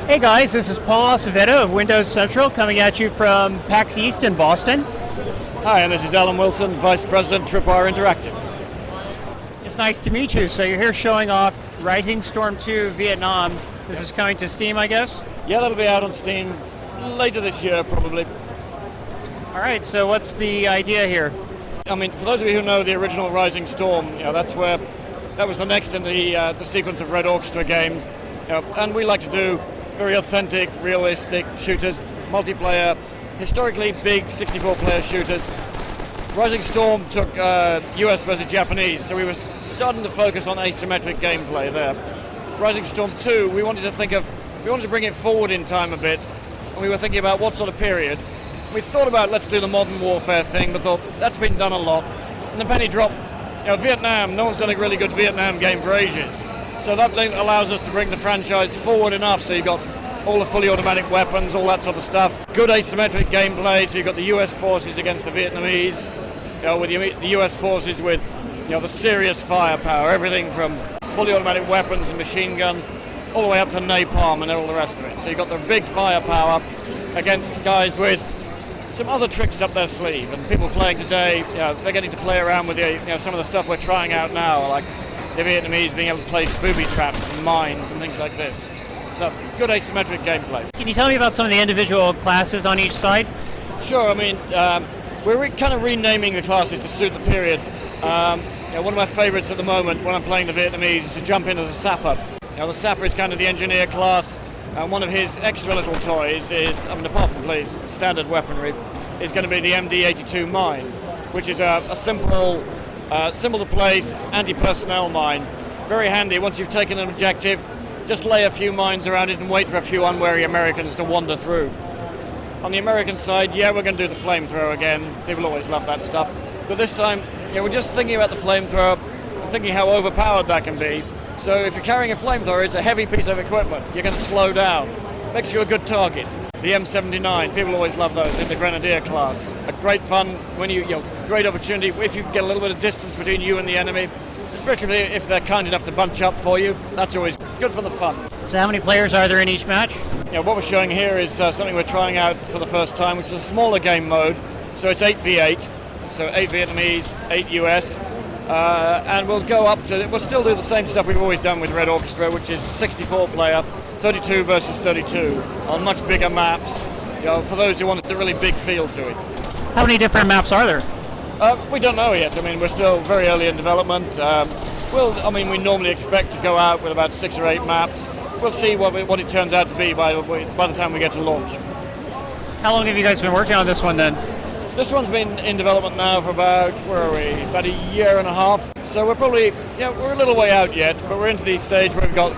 Hey guys, this is Paul Acevedo of Windows Central coming at you from PAX East in Boston. Hi, and this is Alan Wilson, Vice President, Tripwire Interactive. It's nice to meet you. So you're here showing off Rising Storm 2 Vietnam. This is coming to Steam, I guess? Yeah, that'll be out on Steam later this year, probably. All right, so what's the idea here? I mean, for those of you who know the original Rising Storm, that was the next in the sequence of Red Orchestra games. And we like to do very authentic, realistic shooters, multiplayer, historically big 64-player shooters. Rising Storm took US versus Japanese, so we were starting to focus on asymmetric gameplay there. Rising Storm 2, we wanted to bring it forward in time a bit, and we were thinking about what sort of period. We thought about let's do the modern warfare thing, but thought that's been done a lot. And the penny dropped. Vietnam, no one's done a really good Vietnam game for ages. So that allows us to bring the franchise forward enough, so you've got all the fully automatic weapons, all that sort of stuff. Good asymmetric gameplay, so you've got the US forces against the Vietnamese, with the US forces with the serious firepower, everything from fully automatic weapons and machine guns, all the way up to napalm and all the rest of it. So you've got the big firepower against guys with some other tricks up their sleeve, and people playing today, they're getting to play around with some of the stuff we're trying out now, like the Vietnamese being able to place booby traps and mines and things like this. So, good asymmetric gameplay. Can you tell me about some of the individual classes on each side? Sure, I mean, we're kind of renaming the classes to suit the period. One of my favorites at the moment when I'm playing the Vietnamese is to jump in as a sapper. The sapper is kind of the engineer class, and one of his extra little toys is, apart from his standard weaponry, is going to be the MD-82 mine, which is a simple to place anti-personnel mine. Very handy. Once you've taken an objective, just lay a few mines around it and wait for a few unwary Americans to wander through. On the American side, we're going to do the Flamethrower again. People always love that stuff. But this time, we're just thinking about the Flamethrower and thinking how overpowered that can be. So if you're carrying a Flamethrower, it's a heavy piece of equipment. You're going to slow down. Makes you a good target. The M79, people always love those in the Grenadier class. A great fun when great opportunity if you can get a little bit of distance between you and the enemy, especially if they're kind enough to bunch up for you. That's always good for the fun. So how many players are there in each match? What we're showing here is something we're trying out for the first time, which is a smaller game mode. So it's 8v8, so 8 Vietnamese, 8 US. And we'll still do the same stuff we've always done with Red Orchestra, which is 64-player, 32 versus 32, on much bigger maps, for those who want a really big feel to it. How many different maps are there? We don't know yet. We're still very early in development. We normally expect to go out with about 6 or 8 maps. We'll see what it turns out to be by the time we get to launch. How long have you guys been working on this one then? This one's been in development now for about a year and a half. So we're probably, we're a little way out yet, but we're into the stage where we've got,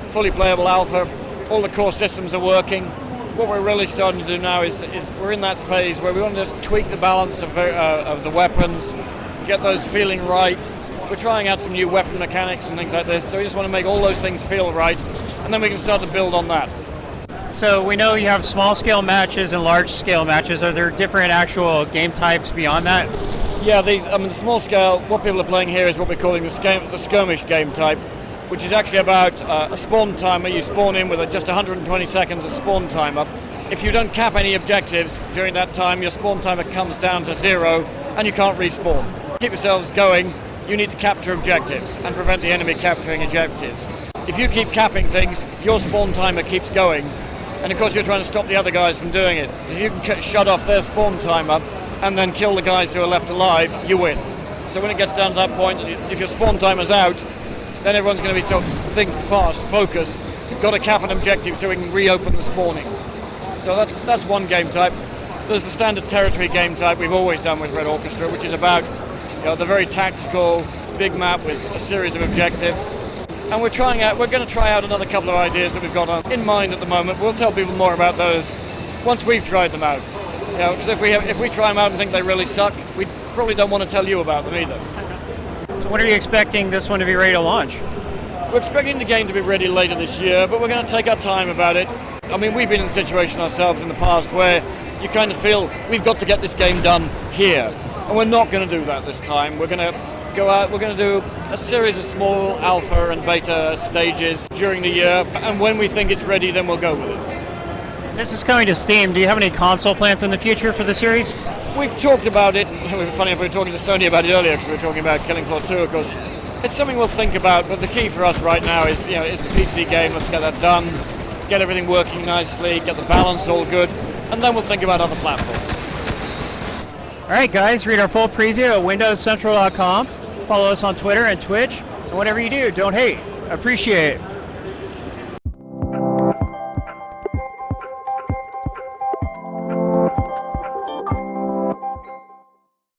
fully playable alpha. All the core systems are working. What we're really starting to do now is we're in that phase where we want to just tweak the balance of the weapons, get those feeling right. We're trying out some new weapon mechanics and things like this, so we just want to make all those things feel right, and then we can start to build on that. So we know you have small-scale matches and large-scale matches. Are there different actual game types beyond that? Yeah, the small-scale, what people are playing here is what we're calling the skirmish game type, which is actually about a spawn timer. You spawn in with just 120 seconds of spawn timer. If you don't cap any objectives during that time, your spawn timer comes down to 0 and you can't respawn. Keep yourselves going, you need to capture objectives and prevent the enemy capturing objectives. If you keep capping things, your spawn timer keeps going, and of course you're trying to stop the other guys from doing it. If you can shut off their spawn timer and then kill the guys who are left alive, you win. So when it gets down to that point, if your spawn timer's out, then everyone's going to be think fast, focus. You've got to cap an objective so we can reopen the spawning. So that's one game type. There's the standard territory game type we've always done with Red Orchestra, which is about the very tactical big map with a series of objectives. And we're going to try out another couple of ideas that we've got in mind at the moment. We'll tell people more about those once we've tried them out. Because if we try them out and think they really suck, we probably don't want to tell you about them either. So when are you expecting this one to be ready to launch? We're expecting the game to be ready later this year, but we're going to take our time about it. We've been in a situation ourselves in the past where you kind of feel we've got to get this game done here. And we're not going to do that this time. We're going to go out. We're going to do a series of small alpha and beta stages during the year, and when we think it's ready, then we'll go with it. This is coming to Steam. Do you have any console plans in the future for the series? We've talked about it. It was funny if we were talking to Sony about it earlier, because we were talking about Killing Floor 2, of course. It's something we'll think about, but the key for us right now is, it's the PC game. Let's get that done, get everything working nicely, get the balance all good, and then we'll think about other platforms. All right, guys, read our full preview at windowscentral.com. Follow us on Twitter and Twitch. And whatever you do, don't hate. Appreciate it.